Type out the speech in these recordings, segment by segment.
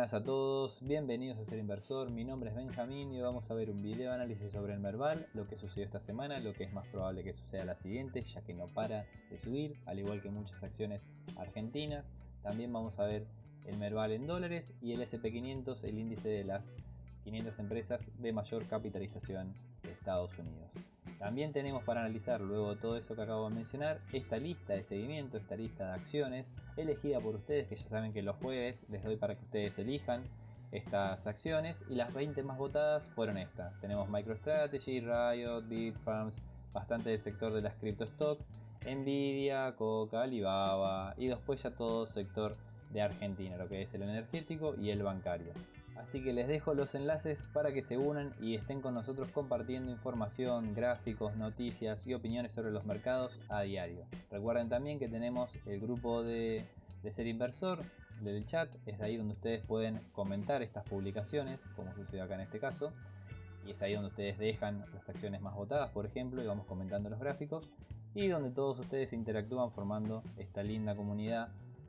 buenas a todos, bienvenidos a Ser Inversor, mi nombre es Benjamín y hoy vamos a ver un video de análisis sobre el Merval, lo que sucedió esta semana, lo que es más probable que suceda la siguiente, ya que no para de subir, al igual que muchas acciones argentinas. También vamos a ver el Merval en dólares y el SP500, el índice de las 500 empresas de mayor capitalización de Estados Unidos. También tenemos para analizar, luego de todo eso que acabo de mencionar, esta lista de seguimiento, esta lista de acciones elegida por ustedes, que ya saben que los jueves les doy para que ustedes elijan estas acciones, y las 20 más votadas fueron estas. Tenemos MicroStrategy, Riot, Bitfarms, bastante del sector de las criptostock, Nvidia, Coca, Alibaba y después ya todo sector de Argentina, lo que es el energético y el bancario. Así que les dejo los enlaces para que se unan y estén con nosotros compartiendo información, gráficos, noticias y opiniones sobre los mercados a diario. Recuerden también que tenemos el grupo de Ser Inversor del chat, es ahí donde ustedes pueden comentar estas publicaciones, como sucede acá en este caso. Y es ahí donde ustedes dejan las acciones más votadas, por ejemplo, y vamos comentando los gráficos. Y donde todos ustedes interactúan formando esta linda comunidad,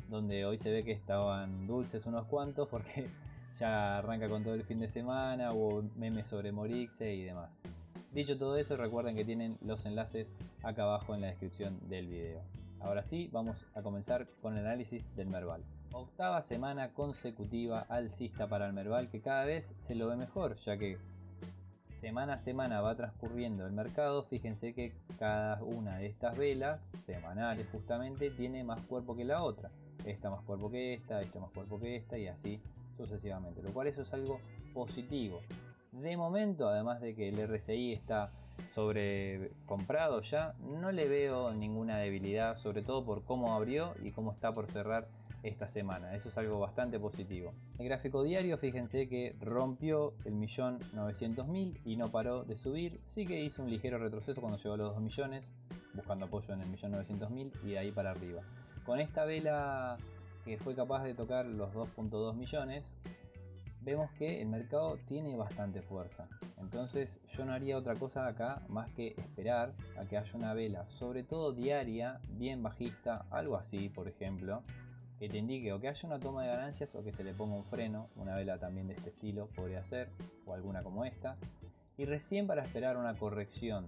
donde hoy se ve que estaban dulces unos cuantos porque ya arranca con todo el fin de semana, hubo memes sobre Morixe y demás. Dicho todo eso, recuerden que tienen los enlaces acá abajo en la descripción del video. Ahora sí, vamos a comenzar con el análisis del Merval. Octava semana consecutiva alcista para el Merval, que cada vez se lo ve mejor, ya que semana a semana va transcurriendo el mercado. Fíjense que cada una de estas velas semanales justamente tiene más cuerpo que la otra. Esta más cuerpo que esta más cuerpo que esta y así sucesivamente, lo cual eso es algo positivo. De momento, además de que el RSI está sobrecomprado ya, no le veo ninguna debilidad, sobre todo por cómo abrió y cómo está por cerrar esta semana. Eso es algo bastante positivo. El gráfico diario, fíjense que rompió el 1.900.000 y no paró de subir. Sí que hizo un ligero retroceso cuando llegó a los 2 millones, buscando apoyo en el 1.900.000 y de ahí para arriba. Con esta vela que fue capaz de tocar los 2.2 millones, vemos que el mercado tiene bastante fuerza. Entonces yo no haría otra cosa acá más que esperar a que haya una vela, sobre todo diaria, bien bajista, algo así por ejemplo, que te indique o que haya una toma de ganancias o que se le ponga un freno. Una vela también de este estilo podría ser, o alguna como esta, y recién para esperar una corrección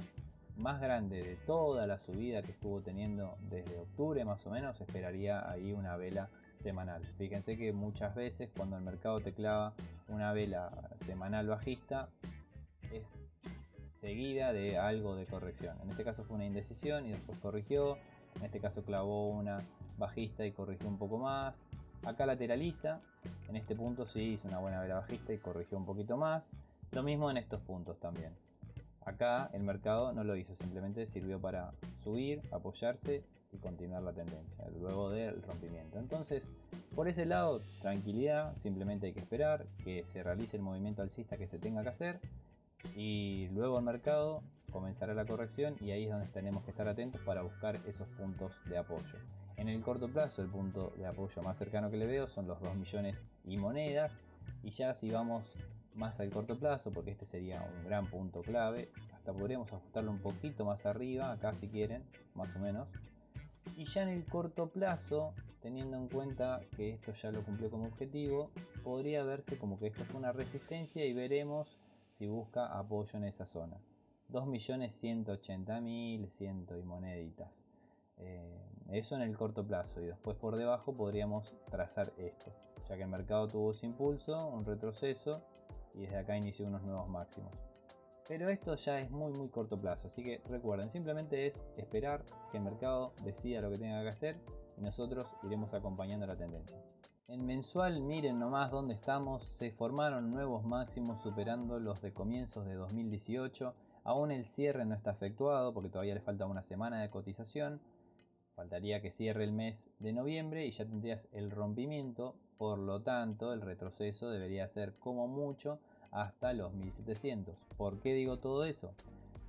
más grande de toda la subida que estuvo teniendo desde octubre más o menos, esperaría ahí una vela semanal. Fíjense que muchas veces cuando el mercado te clava una vela semanal bajista es seguida de algo de corrección. En este caso fue una indecisión y después corrigió. En este caso clavó una bajista y corrigió un poco más. Acá lateraliza. En este punto sí hizo una buena vela bajista y corrigió un poquito más. Lo mismo en estos puntos también. Acá el mercado no lo hizo, simplemente sirvió para subir, apoyarse y continuar la tendencia luego del rompimiento. Entonces, por ese lado, tranquilidad, simplemente hay que esperar que se realice el movimiento alcista que se tenga que hacer y luego el mercado comenzará la corrección y ahí es donde tenemos que estar atentos para buscar esos puntos de apoyo. En el corto plazo, el punto de apoyo más cercano que le veo son los 2 millones y monedas, y ya si vamos más al corto plazo, porque este sería un gran punto clave, hasta podríamos ajustarlo un poquito más arriba, acá si quieren, más o menos. Y ya en el corto plazo, teniendo en cuenta que esto ya lo cumplió como objetivo, podría verse como que esto fue una resistencia y veremos si busca apoyo en esa zona. 2.180.000, 100 y moneditas. Eso en el corto plazo, y después por debajo podríamos trazar esto, ya que el mercado tuvo ese impulso, un retroceso, y desde acá inició unos nuevos máximos. Pero esto ya es muy corto plazo, así que recuerden, simplemente es esperar que el mercado decida lo que tenga que hacer y nosotros iremos acompañando la tendencia. En mensual, miren nomás dónde estamos, se formaron nuevos máximos superando los de comienzos de 2018. Aún el cierre no está efectuado porque todavía le falta una semana de cotización. Faltaría que cierre el mes de noviembre y ya tendrías el rompimiento. Por lo tanto, el retroceso debería ser como mucho hasta los 1700. ¿Por qué digo todo eso?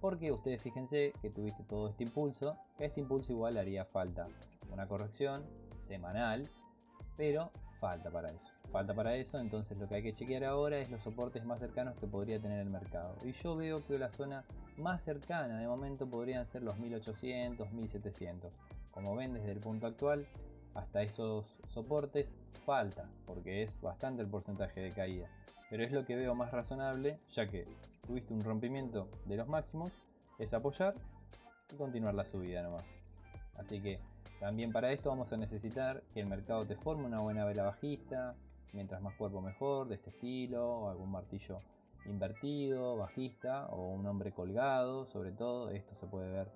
Porque ustedes fíjense que tuviste todo este impulso, que a este impulso igual haría falta una corrección semanal, pero falta para eso, entonces lo que hay que chequear ahora es los soportes más cercanos que podría tener el mercado, y yo veo que la zona más cercana de momento podrían ser los 1800, 1700. Como ven, desde el punto actual hasta esos soportes falta, porque es bastante el porcentaje de caída. Pero es lo que veo más razonable, ya que tuviste un rompimiento de los máximos, es apoyar y continuar la subida nomás. Así que también para esto vamos a necesitar que el mercado te forme una buena vela bajista, mientras más cuerpo mejor, de este estilo, o algún martillo invertido, bajista, o un hombre colgado. Sobre todo esto se puede ver,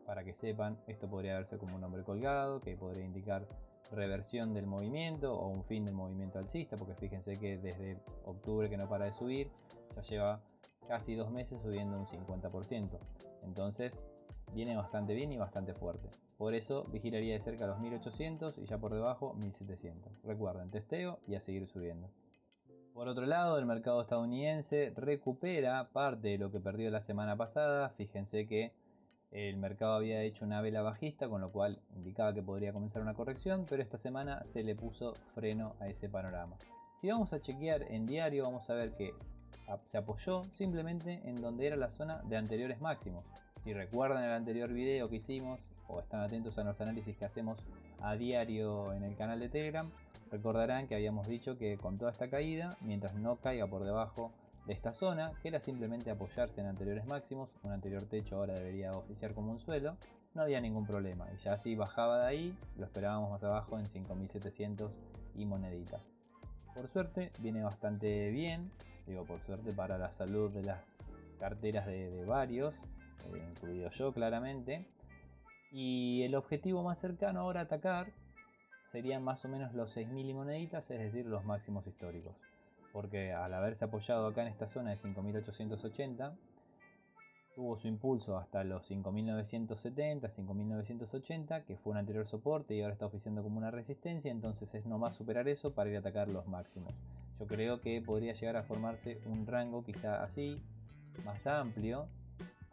para que sepan, esto podría verse como un hombre colgado, que podría indicar reversión del movimiento o un fin del movimiento alcista, porque fíjense que desde octubre que no para de subir, ya lleva casi 2 meses subiendo un 50%. Entonces viene bastante bien y bastante fuerte. Por eso vigilaría de cerca los 1800 y ya por debajo 1700. Recuerden, testeo y a seguir subiendo. Por otro lado, el mercado estadounidense recupera parte de lo que perdió la semana pasada. Fíjense que el mercado había hecho una vela bajista, con lo cual indicaba que podría comenzar una corrección, pero esta semana se le puso freno a ese panorama. Si vamos a chequear en diario, vamos a ver que se apoyó simplemente en donde era la zona de anteriores máximos. Si recuerdan el anterior video que hicimos, o están atentos a los análisis que hacemos a diario en el canal de Telegram, recordarán que habíamos dicho que con toda esta caída, mientras no caiga por debajo de esta zona, que era simplemente apoyarse en anteriores máximos, un anterior techo ahora debería oficiar como un suelo, no había ningún problema. Y ya si bajaba de ahí, lo esperábamos más abajo en 5700 y moneditas. Por suerte viene bastante bien, digo por suerte para la salud de las carteras de varios, incluido yo claramente. Y el objetivo más cercano ahora a atacar serían más o menos los 6000 y moneditas, es decir, los máximos históricos. Porque al haberse apoyado acá en esta zona de 5880, tuvo su impulso hasta los 5970, 5980, que fue un anterior soporte y ahora está oficiando como una resistencia. Entonces es nomás superar eso para ir a atacar los máximos. Yo creo que podría llegar a formarse un rango quizá así, más amplio,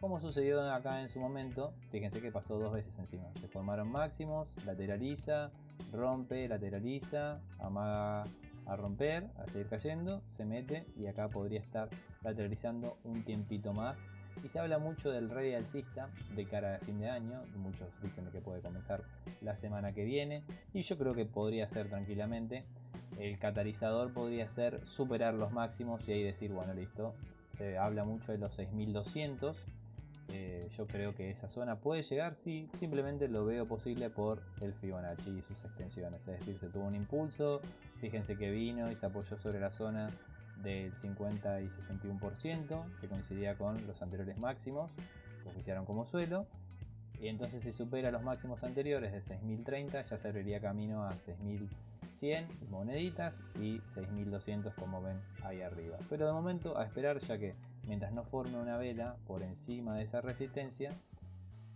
como sucedió acá en su momento. Fíjense que pasó 2 veces encima. Se formaron máximos, lateraliza, rompe, lateraliza, amaga a romper, a seguir cayendo, se mete y acá podría estar lateralizando un tiempito más. Y se habla mucho del rey alcista de cara a fin de año. Muchos dicen que puede comenzar la semana que viene, y yo creo que podría ser tranquilamente. El catalizador podría ser superar los máximos y ahí decir, bueno, listo. Se habla mucho de los 6200. Yo creo que esa zona puede llegar, sí, simplemente lo veo posible por el Fibonacci y sus extensiones. Es decir, se tuvo un impulso, fíjense que vino y se apoyó sobre la zona del 50 y 61%, que coincidía con los anteriores máximos, que oficiaron como suelo. Y entonces si supera los máximos anteriores de 6030, ya se abriría camino a 6100 moneditas y 6200, como ven ahí arriba. Pero de momento a esperar, ya que mientras no forme una vela por encima de esa resistencia,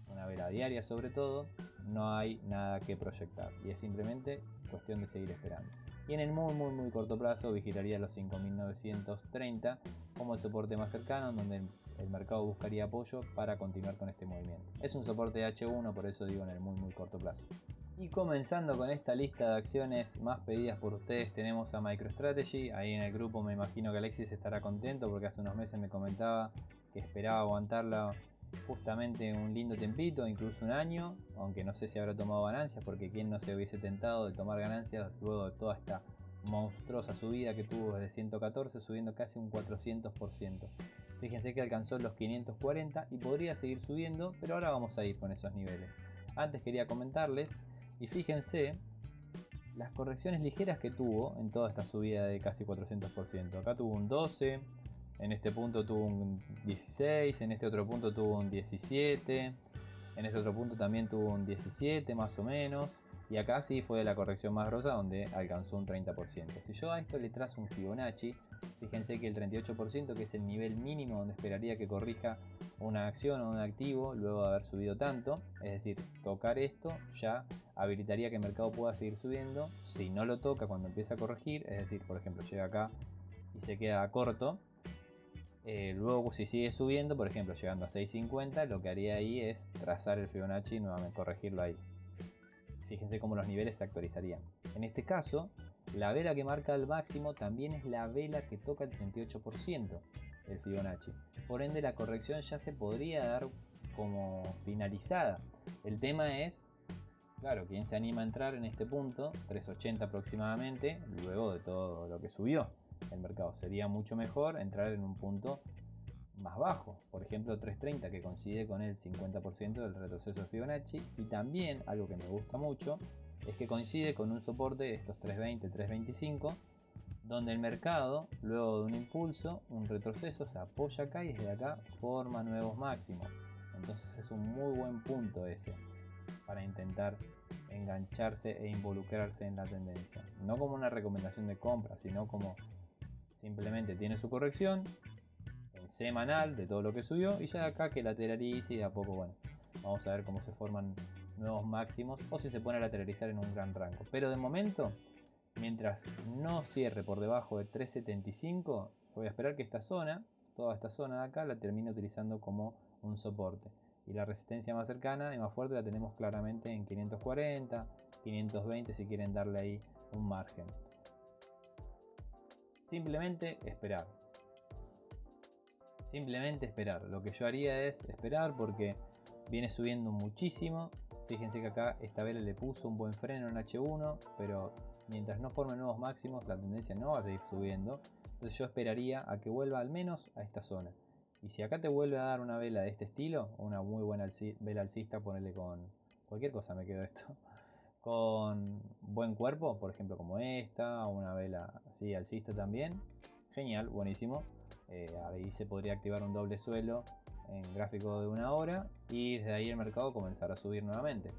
una vela diaria sobre todo, no hay nada que proyectar y es simplemente cuestión de seguir esperando. Y en el muy corto plazo vigilaría los 5930 como el soporte más cercano, en donde el mercado buscaría apoyo para continuar con este movimiento. Es un soporte de H1, por eso digo en el muy corto plazo. Y comenzando con esta lista de acciones más pedidas por ustedes, tenemos a MicroStrategy. Ahí en el grupo me imagino que Alexis estará contento, porque hace unos meses me comentaba que esperaba aguantarla justamente un lindo tempito, incluso un año, aunque no sé si habrá tomado ganancias, porque quien no se hubiese tentado de tomar ganancias luego de toda esta monstruosa subida que tuvo desde 114, subiendo casi un 400%. Fíjense que alcanzó los 540 y podría seguir subiendo, pero ahora vamos a ir con esos niveles. Antes quería comentarles, y fíjense las correcciones ligeras que tuvo en toda esta subida de casi 400%. Acá tuvo un 12, en este punto tuvo un 16, en este otro punto tuvo un 17, en este otro punto también tuvo un 17 más o menos, y acá sí fue la corrección más grosa, donde alcanzó un 30%. Si yo a esto le trazo un Fibonacci, fíjense que el 38%, que es el nivel mínimo donde esperaría que corrija una acción o un activo luego de haber subido tanto, es decir, tocar esto ya habilitaría que el mercado pueda seguir subiendo. Si no lo toca cuando empieza a corregir, es decir, por ejemplo, llega acá y se queda corto, luego si sigue subiendo, por ejemplo llegando a 6.50, lo que haría ahí es trazar el Fibonacci y nuevamente corregirlo ahí. Fíjense cómo los niveles se actualizarían. En este caso, la vela que marca el máximo también es la vela que toca el 38%, el Fibonacci. Por ende, la corrección ya se podría dar como finalizada. El tema es Claro, ¿quién se anima a entrar en este punto? 380 aproximadamente, luego de todo lo que subió el mercado. Sería mucho mejor entrar en un punto más bajo, por ejemplo 330, que coincide con el 50% del retroceso de Fibonacci, y también algo que me gusta mucho es que coincide con un soporte de estos 320, 325, donde el mercado, luego de un impulso, un retroceso, se apoya acá y desde acá forma nuevos máximos. Entonces es un muy buen punto ese para intentar engancharse e involucrarse en la tendencia. No como una recomendación de compra, sino como simplemente tiene su corrección en semanal de todo lo que subió y ya de acá que lateralice y de a poco, bueno, vamos a ver cómo se forman nuevos máximos o si se pone a lateralizar en un gran rango. Pero de momento, mientras no cierre por debajo de 375, voy a esperar que esta zona, toda esta zona de acá, la termine utilizando como un soporte. Y la resistencia más cercana y más fuerte la tenemos claramente en 540, 520 si quieren darle ahí un margen. Simplemente esperar. Simplemente esperar. Lo que yo haría es esperar porque viene subiendo muchísimo. Fíjense que acá esta vela le puso un buen freno en H1, pero mientras no forme nuevos máximos la tendencia no va a seguir subiendo. Entonces yo esperaría a que vuelva al menos a esta zona. Y si acá te vuelve a dar una vela de este estilo, una muy buena vela alcista, ponerle con cualquier cosa, me quedo esto, con buen cuerpo, por ejemplo como esta, o una vela así alcista también, genial, buenísimo. Ahí se podría activar un doble suelo en gráfico de una hora y desde ahí el mercado comenzará a subir nuevamente.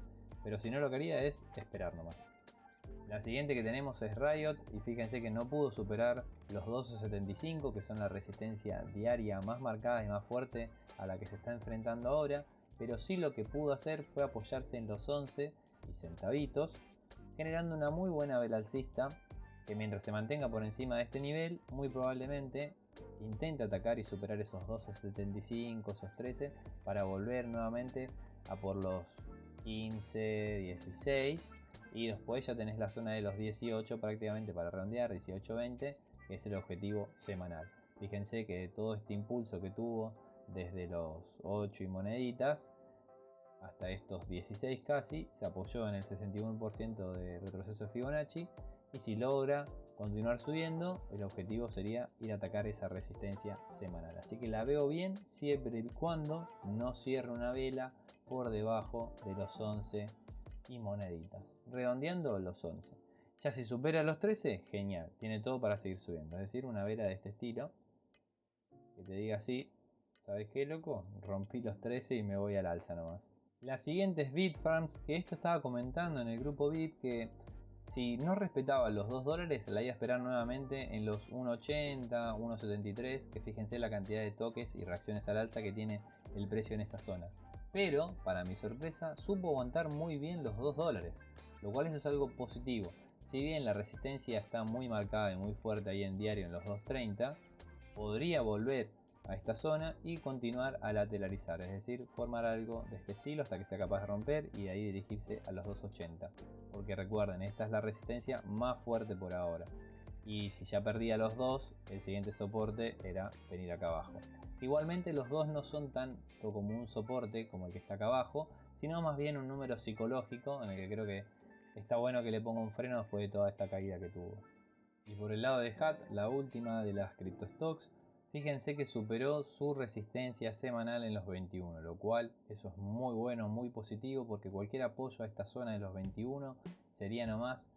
Pero si no, lo que haría es esperar nomás. La siguiente que tenemos es Riot y fíjense que no pudo superar los 12.75, que son la resistencia diaria más marcada y más fuerte a la que se está enfrentando ahora, pero sí lo que pudo hacer fue apoyarse en los 11 y centavitos, generando una muy buena vela alcista que mientras se mantenga por encima de este nivel, muy probablemente intente atacar y superar esos 12.75, esos 13, para volver nuevamente a por los 15, 16, y después ya tenés la zona de los 18 prácticamente para redondear, 18-20, que es el objetivo semanal. Fíjense que todo este impulso que tuvo desde los 8 y moneditas hasta estos 16 casi, se apoyó en el 61% de retroceso de Fibonacci, y si logra continuar subiendo, el objetivo sería ir a atacar esa resistencia semanal. Así que la veo bien siempre y cuando no cierre una vela por debajo de los 11 y moneditas, redondeando los 11. Ya si supera los 13, genial, tiene todo para seguir subiendo. Es decir, una vela de este estilo que te diga así, ¿sabes qué, loco? Rompí los 13 y me voy al alza nomás. La siguiente es Bitfarms, que esto estaba comentando en el grupo VIP que si no respetaba los $2, la iba a esperar nuevamente en los 1.80, 1.73, que fíjense la cantidad de toques y reacciones al alza que tiene el precio en esa zona. Pero, para mi sorpresa, supo aguantar muy bien los $2, lo cual eso es algo positivo. Si bien la resistencia está muy marcada y muy fuerte ahí en diario en los 2.30, podría volver a esta zona y continuar a lateralizar, es decir, formar algo de este estilo hasta que sea capaz de romper y de ahí dirigirse a los 2.80, porque recuerden, esta es la resistencia más fuerte por ahora, y si ya perdía los dos, el siguiente soporte era venir acá abajo. Igualmente los dos no son tanto como un soporte como el que está acá abajo, sino más bien un número psicológico en el que creo que está bueno que le ponga un freno después de toda esta caída que tuvo. Y por el lado de HAT, la última de las criptostocks, fíjense que superó su resistencia semanal en los 21, lo cual eso es muy bueno, muy positivo, porque cualquier apoyo a esta zona de los 21 sería nomás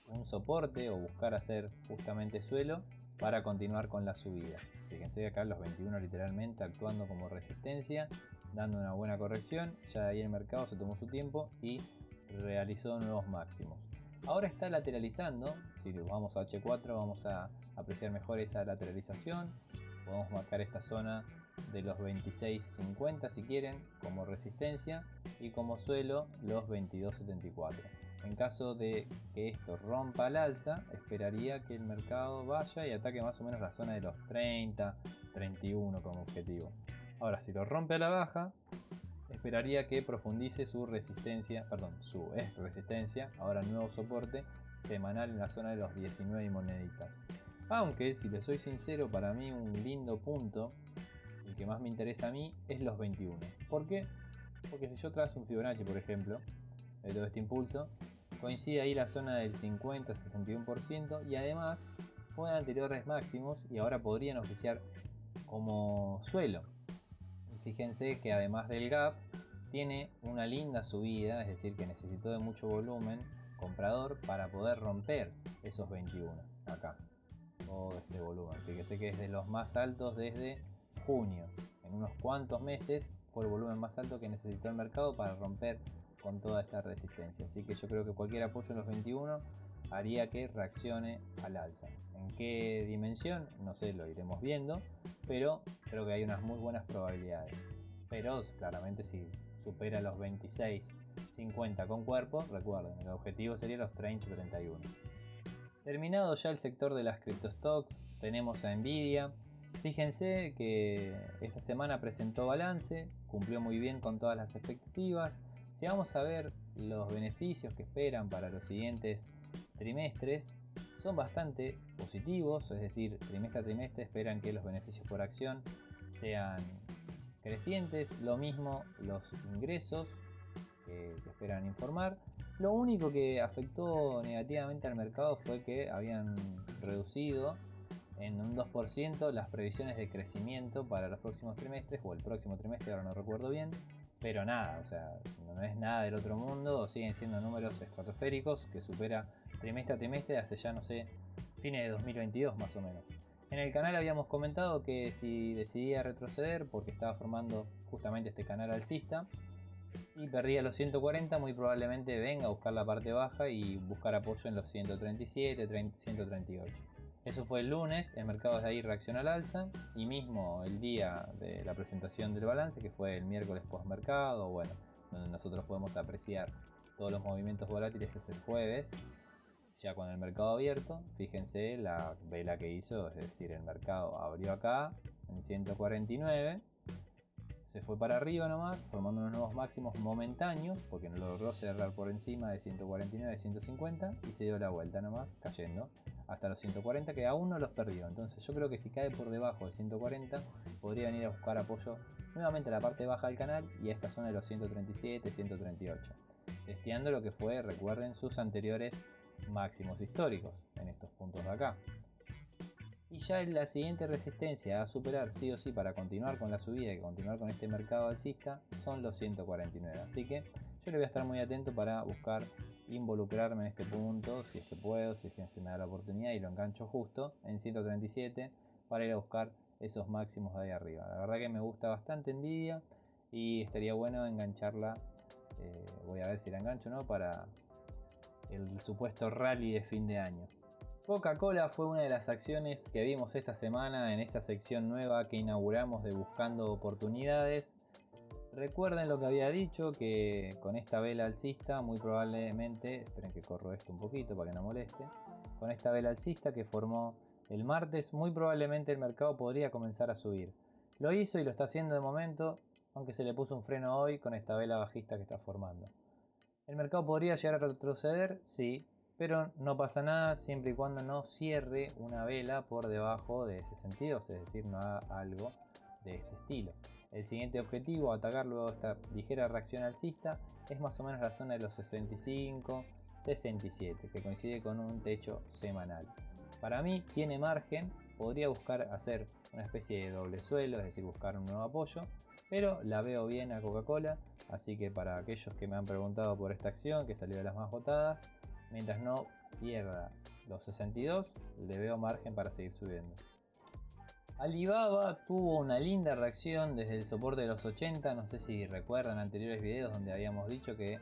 un soporte o buscar hacer justamente suelo para continuar con la subida. Fíjense acá los 21 literalmente actuando como resistencia, dando una buena corrección, ya de ahí el mercado se tomó su tiempo y realizó nuevos máximos. Ahora está lateralizando, si vamos a H4 vamos a apreciar mejor esa lateralización. Podemos marcar esta zona de los 26.50 si quieren como resistencia y como suelo los 22.74. En caso de que esto rompa al alza, esperaría que el mercado vaya y ataque más o menos la zona de los 30, 31 como objetivo. Ahora, si lo rompe a la baja, esperaría que profundice su resistencia, su resistencia, ahora nuevo soporte semanal en la zona de los 19 y moneditas. Aunque, si les soy sincero, para mí un lindo punto, el que más me interesa a mí, es los 21. ¿Por qué? Porque si yo trazo un Fibonacci, por ejemplo, de todo este impulso. Coincide ahí la zona del 50-61% y además fue en anteriores máximos y ahora podrían oficiar como suelo. Fíjense que además del gap tiene una linda subida, es decir que necesitó de mucho volumen comprador para poder romper esos 21 acá, todo este volumen. Fíjense que es de los más altos desde junio. En unos cuantos meses fue el volumen más alto que necesitó el mercado para romper con toda esa resistencia. Así que yo creo que cualquier apoyo en los 21 haría que reaccione al alza. ¿En qué dimensión? No sé, lo iremos viendo, pero creo que hay unas muy buenas probabilidades. Pero claramente si supera los 26.50 con cuerpo, recuerden, el objetivo sería los 30-31. Terminado ya el sector de las criptostocks, tenemos a Nvidia. Fíjense que esta semana presentó balance, cumplió muy bien con todas las expectativas. Si vamos a ver los beneficios que esperan para los siguientes trimestres, son bastante positivos, es decir, trimestre a trimestre esperan que los beneficios por acción sean crecientes, lo mismo los ingresos que esperan informar. Lo único que afectó negativamente al mercado fue que habían reducido en un 2% las previsiones de crecimiento para los próximos trimestres, o el próximo trimestre, ahora no recuerdo bien, pero nada, o sea, no es nada del otro mundo, siguen siendo números estratosféricos que supera trimestre a trimestre hace ya, no sé, fines de 2022 más o menos. En el canal habíamos comentado que si decidía retroceder, porque estaba formando justamente este canal alcista, y perdía los 140, muy probablemente venga a buscar la parte baja y buscar apoyo en los 137, 138. Eso fue el lunes, el mercado desde ahí reaccionó al alza y mismo el día de la presentación del balance, que fue el miércoles post mercado, bueno, donde nosotros podemos apreciar todos los movimientos volátiles, es el jueves, ya con el mercado abierto. Fíjense la vela que hizo, es decir, el mercado abrió acá en 149, se fue para arriba nomás, formando unos nuevos máximos momentáneos, porque no logró cerrar por encima de 149, 150 y se dio la vuelta nomás, cayendo hasta los 140, que aún no los perdió. Entonces yo creo que si cae por debajo de 140 podría venir a buscar apoyo nuevamente a la parte baja del canal y a esta zona de los 137, 138, testeando lo que fue, recuerden, sus anteriores máximos históricos en estos puntos de acá. Y ya en la siguiente resistencia a superar sí o sí para continuar con la subida y continuar con este mercado alcista son los 149. Así que yo le voy a estar muy atento para buscar involucrarme en este punto, si es que puedo, si es que se me da la oportunidad y lo engancho justo en 137 para ir a buscar esos máximos de ahí arriba. La verdad que me gusta bastante Nvidia y estaría bueno engancharla. Voy a ver si la engancho o no para el supuesto rally de fin de año. Coca-Cola fue una de las acciones que vimos esta semana en esa sección nueva que inauguramos de Buscando Oportunidades. Recuerden lo que había dicho, que con esta vela alcista muy probablemente, esperen que corro esto un poquito para que no moleste, con esta vela alcista que formó el martes, muy probablemente el mercado podría comenzar a subir. Lo hizo y lo está haciendo de momento, aunque se le puso un freno hoy con esta vela bajista que está formando. ¿El mercado podría llegar a retroceder? Sí, pero no pasa nada siempre y cuando no cierre una vela por debajo de ese sentido, es decir, no haga algo de este estilo. El siguiente objetivo a atacar luego de esta ligera reacción alcista es más o menos la zona de los 65, 67, que coincide con un techo semanal. Para mí tiene margen, podría buscar hacer una especie de doble suelo, es decir, buscar un nuevo apoyo, pero la veo bien a Coca-Cola, así que para aquellos que me han preguntado por esta acción, que salió de las más votadas, mientras no pierda los 62, le veo margen para seguir subiendo. Alibaba tuvo una linda reacción desde el soporte de los 80, no sé si recuerdan anteriores videos donde habíamos dicho que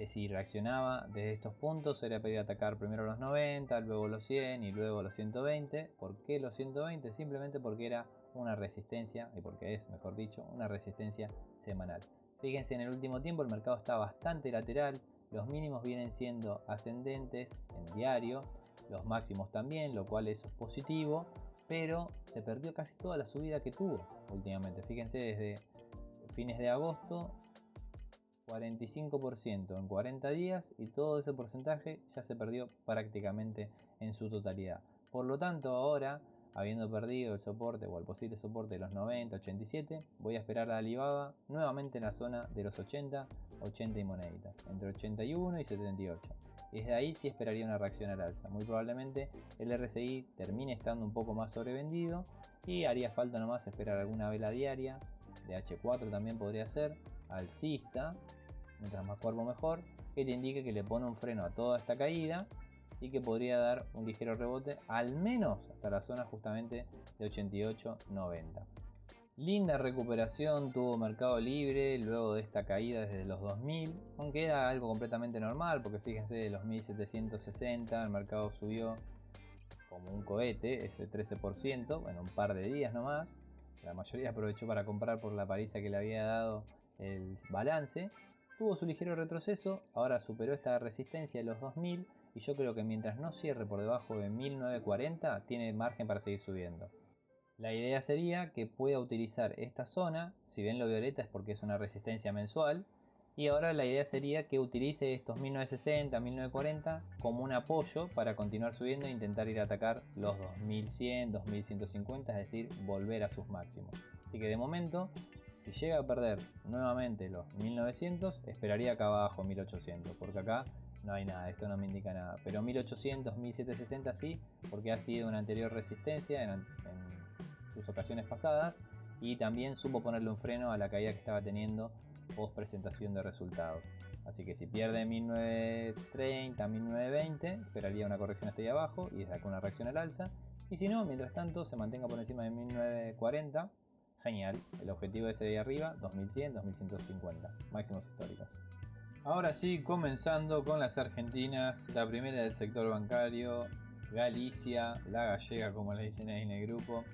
si reaccionaba desde estos puntos era para ir a atacar primero los 90, luego los 100 y luego los 120. ¿Por qué los 120? Simplemente porque era una resistencia, y porque es, mejor dicho, una resistencia semanal. Fíjense, en el último tiempo el mercado está bastante lateral, los mínimos vienen siendo ascendentes en diario, los máximos también, lo cual eso es positivo, pero se perdió casi toda la subida que tuvo últimamente. Fíjense, desde fines de agosto 45% en 40 días y todo ese porcentaje ya se perdió prácticamente en su totalidad. Por lo tanto, ahora habiendo perdido el soporte o el posible soporte de los 90, 87, voy a esperar a Alibaba nuevamente en la zona de los 80, 80 y moneditas, entre 81 y 78. Y desde ahí sí esperaría una reacción al alza. Muy probablemente el RSI termine estando un poco más sobrevendido y haría falta nomás esperar alguna vela diaria, de H4 también podría ser, alcista, mientras más cuerpo mejor, que te indique que le pone un freno a toda esta caída y que podría dar un ligero rebote al menos hasta la zona justamente de 88-90. Linda recuperación tuvo Mercado Libre luego de esta caída desde los 2000, aunque era algo completamente normal porque fíjense, de los 1760 el mercado subió como un cohete, ese 13%, en un par de días nomás. La mayoría aprovechó para comprar por la paliza que le había dado el balance. Tuvo su ligero retroceso, ahora superó esta resistencia de los 2000 y yo creo que mientras no cierre por debajo de 1940 tiene margen para seguir subiendo. La idea sería que pueda utilizar esta zona, si ven lo violeta es porque es una resistencia mensual, y ahora la idea sería que utilice estos 1960, 1940 como un apoyo para continuar subiendo e intentar ir a atacar los 2100, 2150, es decir, volver a sus máximos. Así que de momento, si llega a perder nuevamente los 1900, esperaría acá abajo 1800, porque acá no hay nada, esto no me indica nada. Pero 1800, 1760 sí, porque ha sido una anterior resistencia en sus ocasiones pasadas y también supo ponerle un freno a la caída que estaba teniendo post presentación de resultados. Así que si pierde 1930, 1920, esperaría una corrección hasta ahí abajo y desde acá una reacción al alza. Y si no, mientras tanto se mantenga por encima de 1940, genial. El objetivo es de ahí arriba, 2100, 2150, máximos históricos. Ahora sí, comenzando con las argentinas, la primera del sector bancario, Galicia, la gallega como le dicen ahí en el grupo.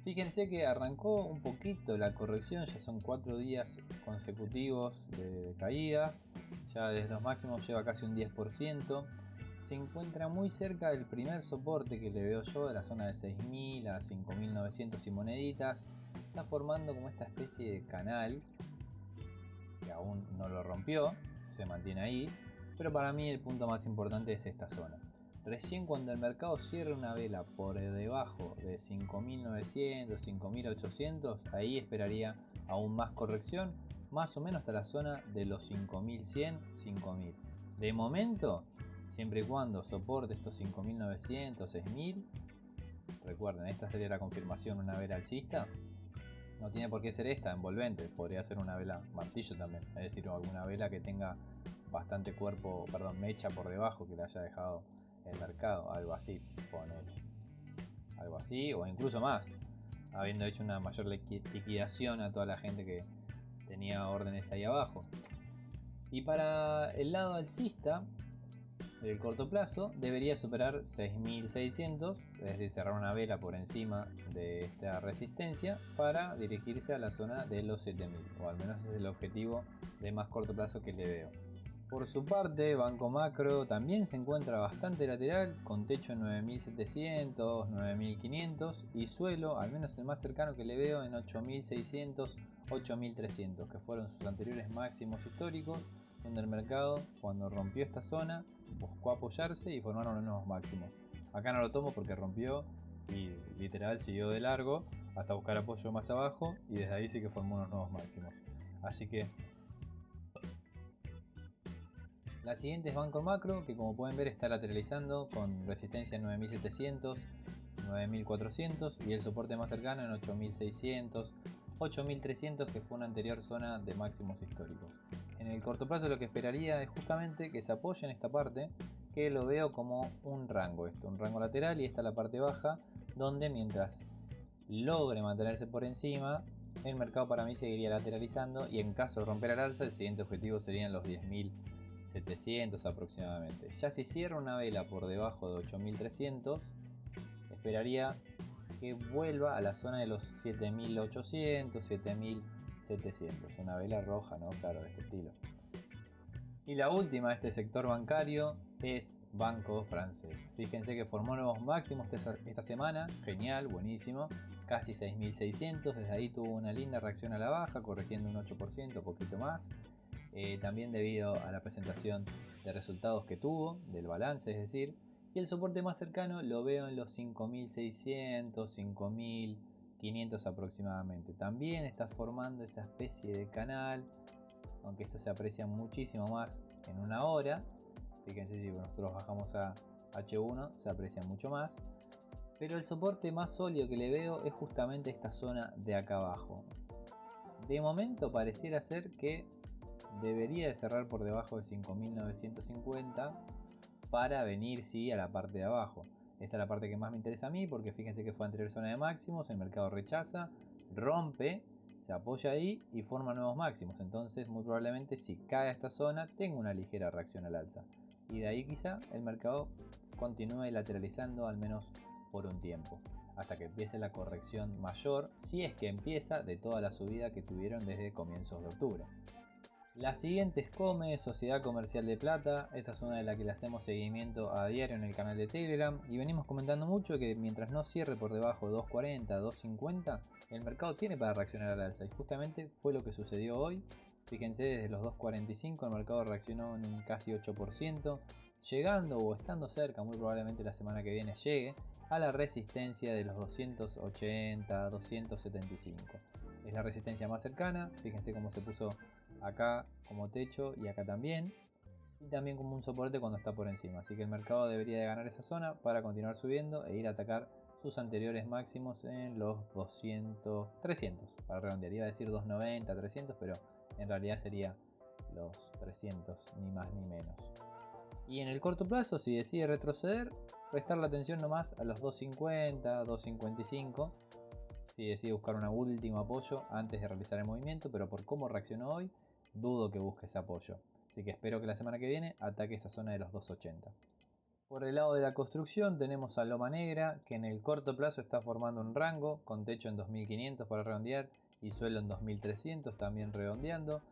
Fíjense que arrancó un poquito la corrección, ya son 4 días consecutivos de caídas, ya desde los máximos lleva casi un 10%, se encuentra muy cerca del primer soporte que le veo yo, de la zona de 6.000 a 5.900 y moneditas, está formando como esta especie de canal, que aún no lo rompió, se mantiene ahí, pero para mí el punto más importante es esta zona. Recién cuando el mercado cierre una vela por debajo de 5.900, 5.800, ahí esperaría aún más corrección, más o menos hasta la zona de los 5.100, 5.000. De momento, siempre y cuando soporte estos 5.900, 6.000, recuerden, esta sería la confirmación, una vela alcista. No tiene por qué ser esta envolvente, podría ser una vela martillo también, es decir, alguna vela que tenga bastante mecha por debajo que le haya dejado el mercado, algo así, ponele. Algo así, o incluso más, habiendo hecho una mayor liquidación a toda la gente que tenía órdenes ahí abajo. Y para el lado alcista, el corto plazo debería superar 6.600, es decir, cerrar una vela por encima de esta resistencia para dirigirse a la zona de los 7.000, o al menos ese es el objetivo de más corto plazo que le veo. Por su parte, Banco Macro también se encuentra bastante lateral, con techo en 9.700, 9.500 y suelo, al menos el más cercano que le veo, en 8.600, 8.300, que fueron sus anteriores máximos históricos, donde el mercado, cuando rompió esta zona, buscó apoyarse y formaron los nuevos máximos. Acá no lo tomo porque rompió y literal siguió de largo hasta buscar apoyo más abajo y desde ahí sí que formó unos nuevos máximos. Así que la siguiente es Banco Macro, que como pueden ver está lateralizando con resistencia en 9.700, 9.400 y el soporte más cercano en 8.600, 8.300, que fue una anterior zona de máximos históricos. En el corto plazo lo que esperaría es justamente que se apoye en esta parte, que lo veo como un rango, un rango lateral, y esta la parte baja, donde mientras logre mantenerse por encima, el mercado para mí seguiría lateralizando y en caso de romper al alza el siguiente objetivo serían los 10.700 aproximadamente. Ya si cierra una vela por debajo de 8.300, esperaría que vuelva a la zona de los 7.800, 7.700, una vela roja, ¿no? Claro, de este estilo. Y la última de este sector bancario es Banco Francés. Fíjense que formó nuevos máximos esta semana, genial, buenísimo, casi 6.600, desde ahí tuvo una linda reacción a la baja, corrigiendo un 8%, poquito más. También debido a la presentación de resultados que tuvo, del balance es decir, Y el soporte más cercano lo veo en los 5600, 5500 aproximadamente. También está formando esa especie de canal, aunque esto se aprecia muchísimo más en una hora. Fíjense, si nosotros bajamos a H1 se aprecia mucho más. Pero el soporte más sólido que le veo es justamente esta zona de acá abajo. De momento pareciera ser que debería de cerrar por debajo de 5950 para venir sí a la parte de abajo. Esta es la parte que más me interesa a mí, porque fíjense que fue anterior zona de máximos, el mercado rechaza, rompe, se apoya ahí y forma nuevos máximos. Entonces muy probablemente si cae a esta zona tenga una ligera reacción al alza. Y de ahí quizá el mercado continúe lateralizando al menos por un tiempo, hasta que empiece la corrección mayor, si es que empieza, de toda la subida que tuvieron desde comienzos de octubre. La siguiente es Come, Sociedad Comercial de Plata. Esta es una de las que le hacemos seguimiento a diario en el canal de Telegram y venimos comentando mucho que mientras no cierre por debajo de 2.40, 2.50, el mercado tiene para reaccionar al alza, y justamente fue lo que sucedió hoy. Fíjense, desde los 2.45 el mercado reaccionó en un casi 8%, llegando o estando cerca, muy probablemente la semana que viene llegue a la resistencia de los 280, 275. Es la resistencia más cercana. Fíjense cómo se puso acá como techo y acá también, y también como un soporte cuando está por encima. Así que el mercado debería de ganar esa zona para continuar subiendo e ir a atacar sus anteriores máximos en los 200, 300 para redondear. Iba a decir 290, 300, pero en realidad sería los 300, ni más ni menos. Y en el corto plazo, si decide retroceder, prestarle atención nomás a los 250, 255. Si decide buscar un último apoyo antes de realizar el movimiento, pero por cómo reaccionó hoy, dudo que busque ese apoyo. Así que espero que la semana que viene ataque esa zona de los 280. Por el lado de la construcción tenemos a Loma Negra, que en el corto plazo está formando un rango con techo en 2500 para redondear y suelo en 2300 también redondeando.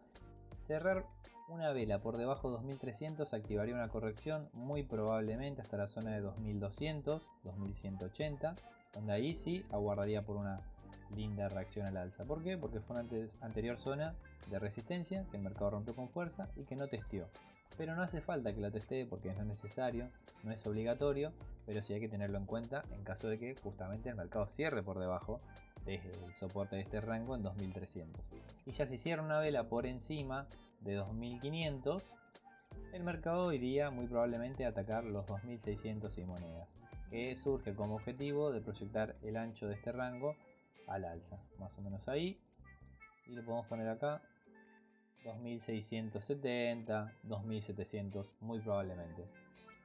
Cerrar una vela por debajo de 2300 activaría una corrección muy probablemente hasta la zona de 2200, 2180, donde ahí sí aguardaría por una linda reacción al alza. ¿Por qué? Porque fue una anterior zona de resistencia que el mercado rompió con fuerza y que no testeó. Pero no hace falta que la testee porque no es necesario, no es obligatorio, pero sí hay que tenerlo en cuenta en caso de que justamente el mercado cierre por debajo desde el soporte de este rango en 2300. Y ya si cierra una vela por encima de 2500, el mercado iría muy probablemente a atacar los 2600 y monedas, que surge como objetivo de proyectar el ancho de este rango al alza, más o menos ahí, y lo podemos poner acá 2670, 2700 muy probablemente.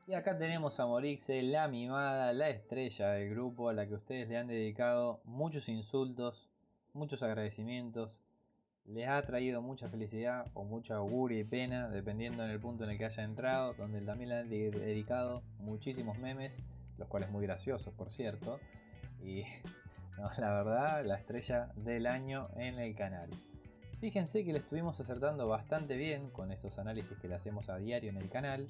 Y acá tenemos a Morixe, la mimada, la estrella del grupo, a la que ustedes le han dedicado muchos insultos, muchos agradecimientos, les ha traído mucha felicidad o mucha auguria y pena, dependiendo en el punto en el que haya entrado, donde también le han dedicado muchísimos memes, los cuales muy graciosos por cierto, y no, la verdad, la estrella del año en el canal. Fíjense que le estuvimos acertando bastante bien con estos análisis que le hacemos a diario en el canal,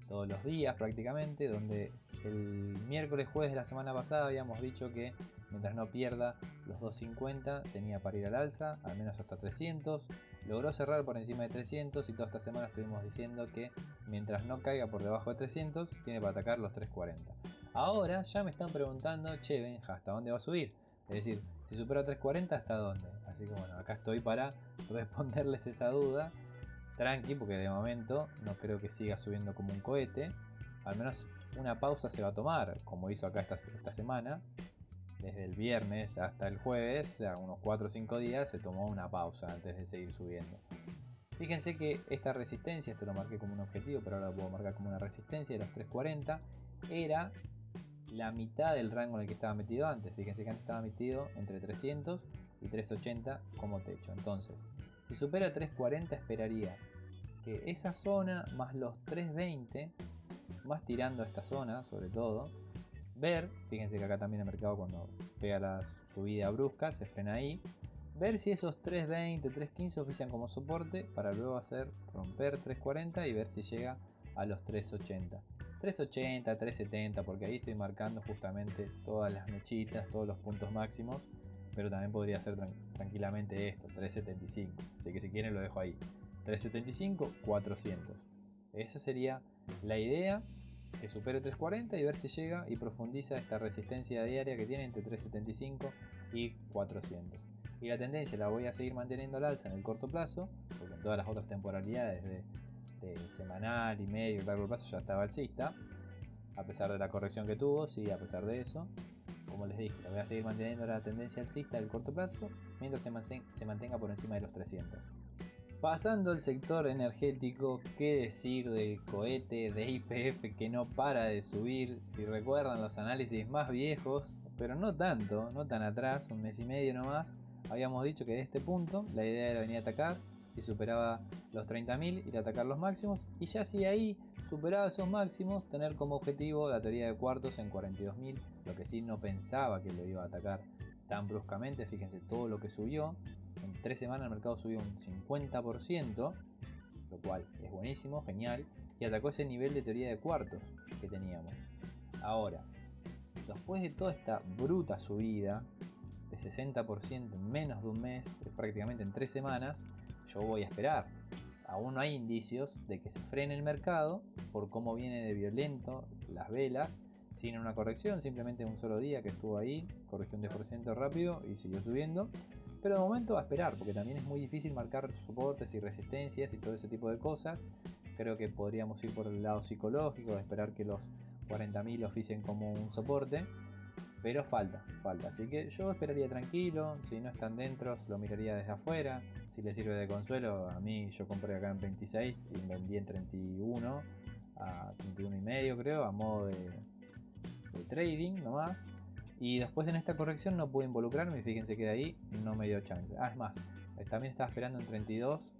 todos los días prácticamente, donde el miércoles jueves de la semana pasada habíamos dicho que mientras no pierda los 250 tenía para ir al alza, al menos hasta 300, logró cerrar por encima de 300 y toda esta semana estuvimos diciendo que mientras no caiga por debajo de 300 tiene para atacar los 340. Ahora ya me están preguntando, che Benja, ¿hasta dónde va a subir? Es decir, si supera 340, ¿hasta dónde? Así que bueno, acá estoy para responderles esa duda. Tranqui, porque de momento no creo que siga subiendo como un cohete. Al menos una pausa se va a tomar, como hizo acá esta semana. Desde el viernes hasta el jueves, o sea, unos 4 o 5 días, se tomó una pausa antes de seguir subiendo. Fíjense que esta resistencia, esto lo marqué como un objetivo, pero ahora lo puedo marcar como una resistencia de los 340, era la mitad del rango en el que estaba metido antes. Fíjense que antes estaba metido entre 300 y 380 como techo. Entonces, si supera 340 esperaría que esa zona más los 320, más tirando a esta zona sobre todo, ver, fíjense que acá también el mercado cuando pega la subida brusca se frena ahí, ver si esos 320, 315 ofician como soporte para luego hacer romper 340 y ver si llega a los 380. 380, 370, porque ahí estoy marcando justamente todas las mechitas, todos los puntos máximos, pero también podría ser tranquilamente esto, 375, así que si quieren lo dejo ahí, 375, 400. Esa sería la idea que supere 340 y ver si llega y profundiza esta resistencia diaria que tiene entre 375 y 400. Y la tendencia la voy a seguir manteniendo al alza en el corto plazo, porque en todas las otras temporalidades de semanal y medio y largo plazo ya estaba alcista, a pesar de la corrección que tuvo, sí, a pesar de eso. Como les dije, la voy a seguir manteniendo la tendencia alcista del corto plazo mientras se mantenga por encima de los 300. Pasando al sector energético, qué decir del cohete de YPF que no para de subir. Si recuerdan los análisis más viejos, pero no tanto, no tan atrás, un mes y medio nomás, habíamos dicho que de este punto la idea era venir a atacar. Si superaba los 30.000, ir a atacar los máximos, y ya si ahí superaba esos máximos, tener como objetivo la teoría de cuartos en 42.000, lo que sí no pensaba que lo iba a atacar tan bruscamente. Fíjense todo lo que subió. En 3 semanas el mercado subió un 50%, lo cual es buenísimo, genial, y atacó ese nivel de teoría de cuartos que teníamos. Ahora, después de toda esta bruta subida de 60% en menos de un mes, prácticamente en 3 semanas, yo voy a esperar. Aún no hay indicios de que se frene el mercado por cómo viene de violento las velas, sin una corrección, simplemente un solo día que estuvo ahí, corrigió un 10% rápido y siguió subiendo. Pero de momento a esperar, porque también es muy difícil marcar soportes y resistencias y todo ese tipo de cosas. Creo que podríamos ir por el lado psicológico, de esperar que los 40.000 oficien como un soporte. Pero falta. Así que yo esperaría tranquilo. Si no están dentro, lo miraría desde afuera. Si les sirve de consuelo, a mí yo compré acá en 26 y vendí en 31 a 31 y medio creo, a modo de trading nomás. Y después en esta corrección no pude involucrarme y fíjense que de ahí no me dio chance. Es más, también estaba esperando en 32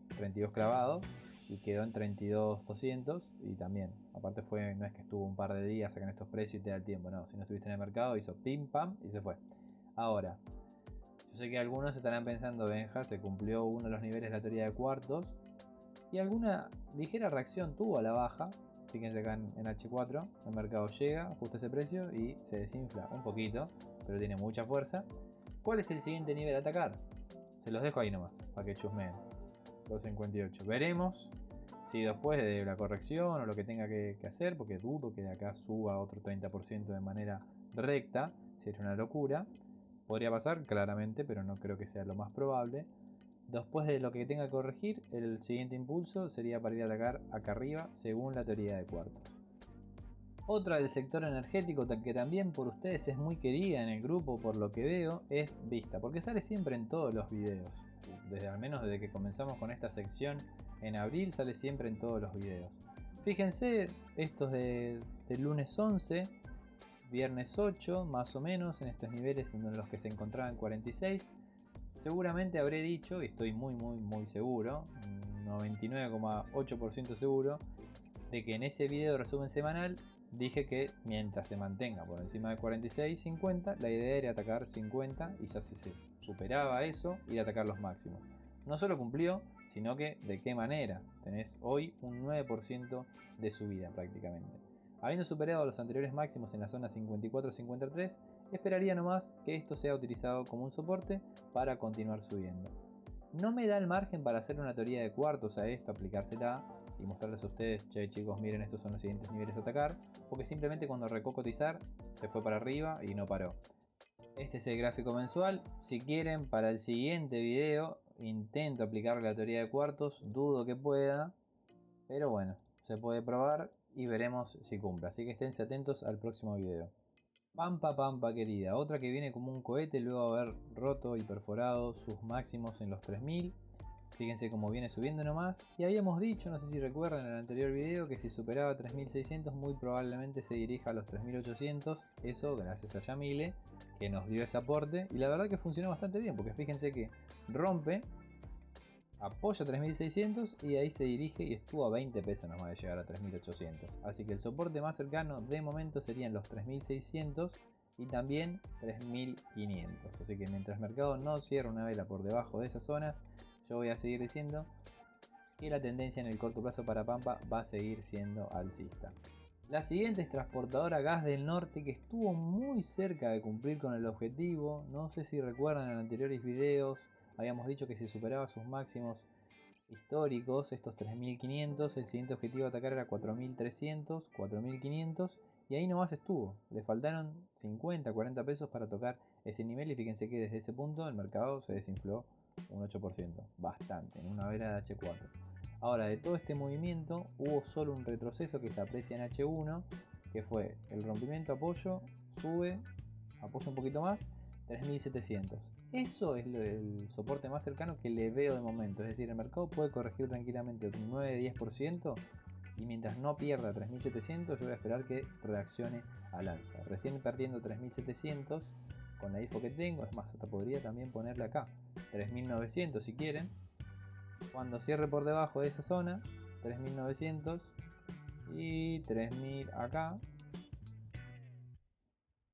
clavado y quedó en 32.200 y también, aparte no es que estuvo un par de días acá en estos precios y te da el tiempo, no, si no estuviste en el mercado hizo pim pam y se fue. Ahora, yo sé que algunos estarán pensando, Benja, se cumplió uno de los niveles de la teoría de cuartos y alguna ligera reacción tuvo a la baja. Fíjense acá en H4, el mercado llega justo a ese precio y se desinfla un poquito, pero tiene mucha fuerza. ¿Cuál es el siguiente nivel a atacar? Se los dejo ahí nomás, para que chusmeen. 2.58. Veremos si después de la corrección o lo que tenga que hacer, porque dudo que de acá suba otro 30% de manera recta, sería una locura. Podría pasar, claramente, pero no creo que sea lo más probable. Después de lo que tenga que corregir, el siguiente impulso sería para ir a atacar acá arriba, según la teoría de cuartos. Otra del sector energético que también por ustedes es muy querida en el grupo, por lo que veo, es Vista, porque sale siempre en todos los videos. Al menos desde que comenzamos con esta sección en abril, sale siempre en todos los videos. Fíjense, estos del lunes 11, viernes 8, más o menos, en estos niveles en los que se encontraba en 46. Seguramente habré dicho, y estoy muy seguro, 99,8% seguro, de que en ese video de resumen semanal dije que mientras se mantenga por encima de 46.50, la idea era atacar 50 y ya se superaba eso, ir a atacar los máximos. No solo cumplió, sino que de qué manera. Tenés hoy un 9% de subida prácticamente. Habiendo superado los anteriores máximos en la zona 54-53, esperaría nomás que esto sea utilizado como un soporte para continuar subiendo. No me da el margen para hacer una teoría de cuartos a esto, aplicársela y mostrarles a ustedes, che chicos, miren, estos son los siguientes niveles a atacar, porque simplemente cuando arrancó cotizar se fue para arriba y no paró. Este es el gráfico mensual. Si quieren, para el siguiente video intento aplicarle la teoría de cuartos, dudo que pueda, pero bueno, se puede probar y veremos si cumple, así que esténse atentos al próximo video. Pampa querida, otra que viene como un cohete luego de haber roto y perforado sus máximos en los 3000. Fíjense cómo viene subiendo nomás. Y habíamos dicho, no sé si recuerdan en el anterior video, que si superaba 3600 muy probablemente se dirija a los 3800. Eso gracias a Yamile, que nos dio ese aporte. Y la verdad que funcionó bastante bien, porque fíjense que rompe, apoya 3600 y ahí se dirige y estuvo a 20 pesos nomás de llegar a 3800. Así que el soporte más cercano de momento serían los 3600 y también 3500. Así que mientras el mercado no cierre una vela por debajo de esas zonas, yo voy a seguir diciendo que la tendencia en el corto plazo para Pampa va a seguir siendo alcista. La siguiente es Transportadora Gas del Norte, que estuvo muy cerca de cumplir con el objetivo. No sé si recuerdan en anteriores videos, habíamos dicho que si superaba sus máximos históricos, estos 3.500, el siguiente objetivo a atacar era 4.300, 4.500 y ahí nomás estuvo. Le faltaron 50, 40 pesos para tocar ese nivel y fíjense que desde ese punto el mercado se desinfló un 8%, bastante, en una vela de H4. Ahora, de todo este movimiento hubo solo un retroceso que se aprecia en H1, que fue el rompimiento, apoyo, sube, apoyo un poquito más, 3.700. Eso es el soporte más cercano que le veo de momento. Es decir, el mercado puede corregir tranquilamente un 9-10% y mientras no pierda 3.700 yo voy a esperar que reaccione al alza. Recién perdiendo 3.700 con la info que tengo, es más, hasta podría también ponerle acá 3.900 si quieren. Cuando cierre por debajo de esa zona, 3.900 y 3.000 acá.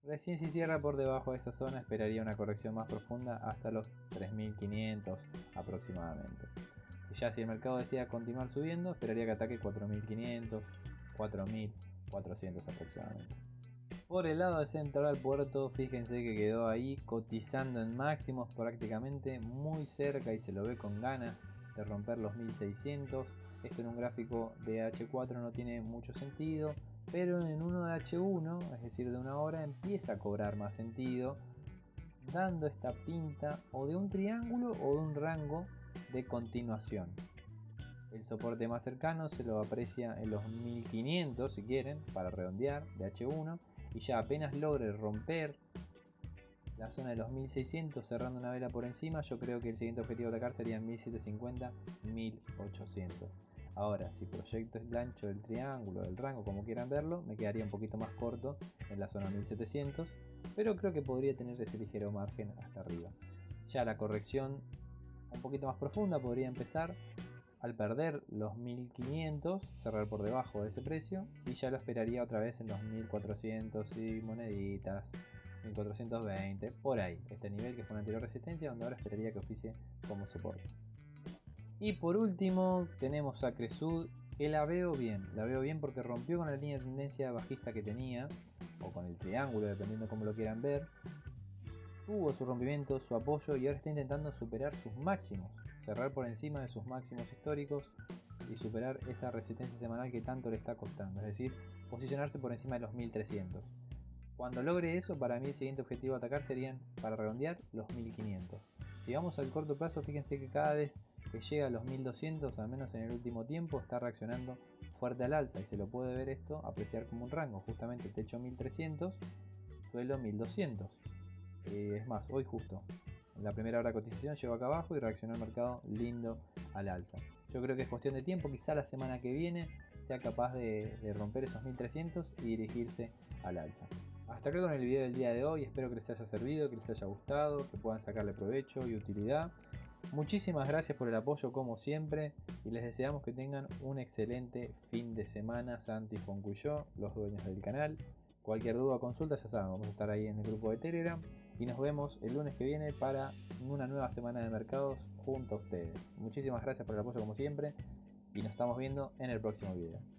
Recién si cierra por debajo de esa zona esperaría una corrección más profunda hasta los 3.500 aproximadamente. Si el mercado desea continuar subiendo, esperaría que ataque 4.500, 4.400 aproximadamente. Por el lado de Central Puerto, fíjense que quedó ahí cotizando en máximos prácticamente muy cerca y se lo ve con ganas de romper los 1.600. Esto en un gráfico de H4 no tiene mucho sentido, pero en uno de H1, es decir de una hora, empieza a cobrar más sentido, dando esta pinta o de un triángulo o de un rango de continuación. El soporte más cercano se lo aprecia en los 1.500 si quieren, para redondear, de H1, y ya apenas logre romper la zona de los 1.600 cerrando una vela por encima, yo creo que el siguiente objetivo a atacar sería 1.750, 1.800. Ahora, si proyecto el ancho del triángulo, del rango, como quieran verlo, me quedaría un poquito más corto en la zona 1.700, pero creo que podría tener ese ligero margen hasta arriba. Ya la corrección un poquito más profunda podría empezar al perder los 1.500, cerrar por debajo de ese precio, y ya lo esperaría otra vez en los 1.400 y moneditas, 1.420, por ahí, este nivel que fue una anterior resistencia, donde ahora esperaría que oficie como soporte. Y por último tenemos a Cresud, que la veo bien porque rompió con la línea de tendencia bajista que tenía, o con el triángulo, dependiendo cómo lo quieran ver. Tuvo su rompimiento, su apoyo y ahora está intentando superar sus máximos, cerrar por encima de sus máximos históricos y superar esa resistencia semanal que tanto le está costando, es decir, posicionarse por encima de los 1.300. Cuando logre eso, para mí el siguiente objetivo a atacar serían, para redondear, los 1.500. Si vamos al corto plazo, fíjense que cada vez que llega a los 1.200, al menos en el último tiempo, está reaccionando fuerte al alza y se lo puede ver esto apreciar como un rango, justamente techo 1.300, suelo 1.200. Es más, hoy justo en la primera hora de cotización llegó acá abajo y reaccionó el mercado lindo al alza. Yo creo que es cuestión de tiempo, quizá la semana que viene sea capaz de romper esos 1.300 y dirigirse al alza. Hasta acá con el video del día de hoy, espero que les haya servido, que les haya gustado, que puedan sacarle provecho y utilidad. Muchísimas gracias por el apoyo como siempre y les deseamos que tengan un excelente fin de semana. Santi, Foncu y yo, los dueños del canal. Cualquier duda o consulta ya saben, vamos a estar ahí en el grupo de Telegram y nos vemos el lunes que viene para una nueva semana de mercados junto a ustedes. Muchísimas gracias por el apoyo como siempre y nos estamos viendo en el próximo video.